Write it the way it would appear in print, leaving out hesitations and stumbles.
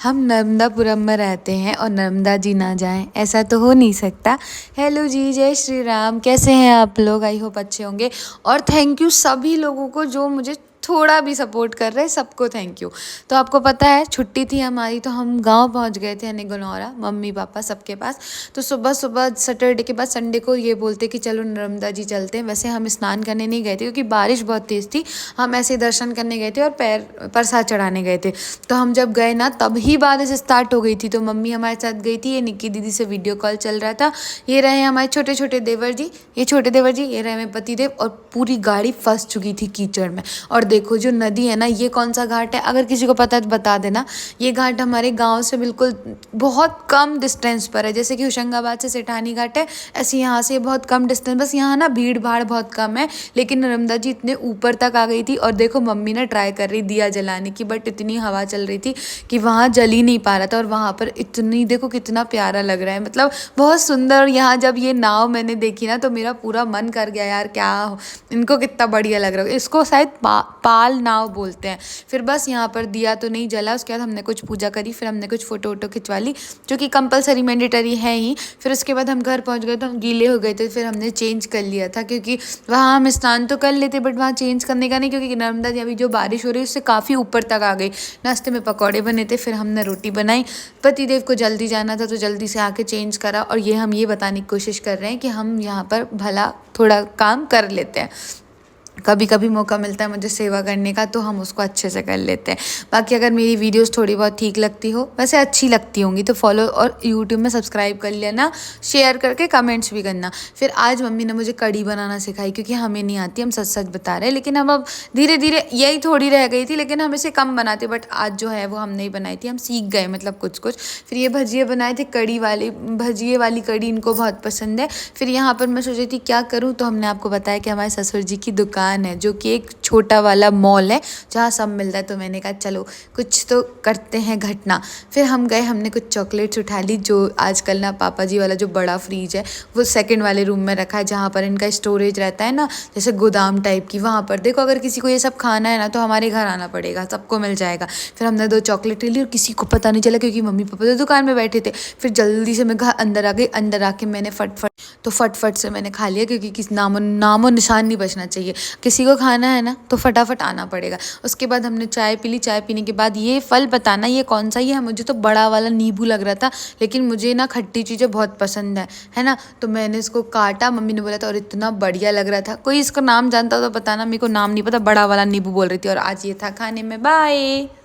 हम नर्मदापुरम में रहते हैं और नर्मदा जी ना जाएं, ऐसा तो हो नहीं सकता। हेलो जी, जय श्री राम। कैसे हैं आप लोग? आई होप अच्छे होंगे। और थैंक यू सभी लोगों को जो मुझे थोड़ा भी सपोर्ट कर रहे हैं, सबको थैंक यू। तो आपको पता है छुट्टी थी हमारी, तो हम गांव पहुंच गए थे, यानी गनौरा, मम्मी पापा सबके पास। तो सुबह सुबह सैटरडे के बाद संडे को ये बोलते कि चलो नर्मदा जी चलते हैं। वैसे हम स्नान करने नहीं गए थे क्योंकि बारिश बहुत तेज़ थी। हम ऐसे दर्शन करने गए थे और पैर प्रसाद चढ़ाने गए थे। तो हम जब गए ना तभी बारिश स्टार्ट हो गई थी। तो मम्मी हमारे साथ गई थी। ये निक्की दीदी से वीडियो कॉल चल रहा था। ये रहे हमारे छोटे छोटे देवर जी, ये छोटे देवर जी, ये रहे मेरे पति देव। और पूरी गाड़ी फंस चुकी थी कीचड़ में। और देखो जो नदी है ना, ये कौन सा घाट है, अगर किसी को पता है तो बता देना। ये घाट हमारे गांव से बिल्कुल बहुत कम डिस्टेंस पर है। जैसे कि होशंगाबाद से सेठानी घाट है, ऐसे यहाँ से बहुत कम डिस्टेंस। बस यहाँ ना भीड़ भाड़ बहुत कम है, लेकिन नर्मदा जी इतने ऊपर तक आ गई थी। और देखो मम्मी ना ट्राई कर रही दिया जलाने की, बट इतनी हवा चल रही थी कि वहाँ जल ही नहीं पा रहा था। और वहाँ पर इतनी, देखो कितना प्यारा लग रहा है, मतलब बहुत सुंदर। और यहाँ जब ये नाव मैंने देखी ना तो मेरा पूरा मन कर गया, यार क्या इनको कितना बढ़िया लग रहा है। इसको शायद पाल नाव बोलते हैं। फिर बस यहाँ पर दिया तो नहीं जला। उसके बाद हमने कुछ पूजा करी, फिर हमने कुछ फ़ोटो वोटो खिंचवा ली, जो कि कंपलसरी मैंडेटरी है ही। फिर उसके बाद हम घर पहुँच गए तो हम गीले हो गए थे। फिर हमने चेंज कर लिया था, क्योंकि वहाँ हम स्नान तो कर लेते बट वहाँ चेंज करने का नहीं, क्योंकि नर्मदा जी अभी जो बारिश हो रही है उससे काफ़ी ऊपर तक आ गई। नाश्ते में पकौड़े बने थे, फिर हमने रोटी बनाई। पतिदेव को जल्दी जाना था तो जल्दी से आके चेंज करा। और ये हम ये बताने की कोशिश कर रहे हैं कि हम यहाँ पर भला थोड़ा काम कर लेते हैं। कभी कभी मौका मिलता है मुझे सेवा करने का, तो हम उसको अच्छे से कर लेते हैं। बाकी अगर मेरी वीडियोस थोड़ी बहुत ठीक लगती हो, वैसे अच्छी लगती होंगी, तो फॉलो और यूट्यूब में सब्सक्राइब कर लेना, शेयर करके कमेंट्स भी करना। फिर आज मम्मी ने मुझे कढ़ी बनाना सिखाई, क्योंकि हमें नहीं आती, हम सच सच बता रहे हैं। लेकिन हम अब धीरे धीरे, यही थोड़ी रह गई थी लेकिन हम इसे कम बनाते, बट आज जो है वो हम नहीं बनाई थी, हम सीख गए मतलब कुछ कुछ। फिर ये भजिए बनाए थे, कढ़ी वाली भजिए वाली कढ़ी इनको बहुत पसंद है। फिर यहाँ पर मैं सोच रही थी क्या करूँ, तो हमने आपको बताया कि हमारे ससुर जी की दुकान है, जो कि एक छोटा वाला मॉल है जहाँ सब मिलता है। तो मैंने कहा चलो कुछ तो करते हैं घटना। फिर हम गए, हमने कुछ चॉकलेट्स उठा ली, जो आजकल ना पापा जी वाला जो बड़ा फ्रीज है वो सेकंड वाले रूम में रखा है, जहाँ पर इनका स्टोरेज रहता है ना, जैसे गोदाम टाइप की। वहाँ पर देखो अगर किसी को ये सब खाना है ना तो हमारे घर आना पड़ेगा, सबको मिल जाएगा। फिर हमने 2 चॉकलेट ली और किसी को पता नहीं चला, क्योंकि मम्मी पापा तो दुकान में बैठे थे। फिर जल्दी से मैं घर अंदर आ गई। अंदर आके मैंने फटफट से मैंने खा लिया, क्योंकि किसी नामो निशान नहीं बचना चाहिए। किसी को खाना है ना तो फटाफट आना पड़ेगा। उसके बाद हमने चाय पी ली। चाय पीने के बाद ये फल बताना ये कौन सा ही है। मुझे तो बड़ा वाला नींबू लग रहा था, लेकिन मुझे ना खट्टी चीज़ें बहुत पसंद है ना। तो मैंने इसको काटा, मम्मी ने बोला था और इतना बढ़िया लग रहा था। कोई इसका नाम जानता हो तो बताना, मेरे को नाम नहीं पता। बड़ा वाला नींबू बोल रही थी। और आज ये था खाने में। बाय।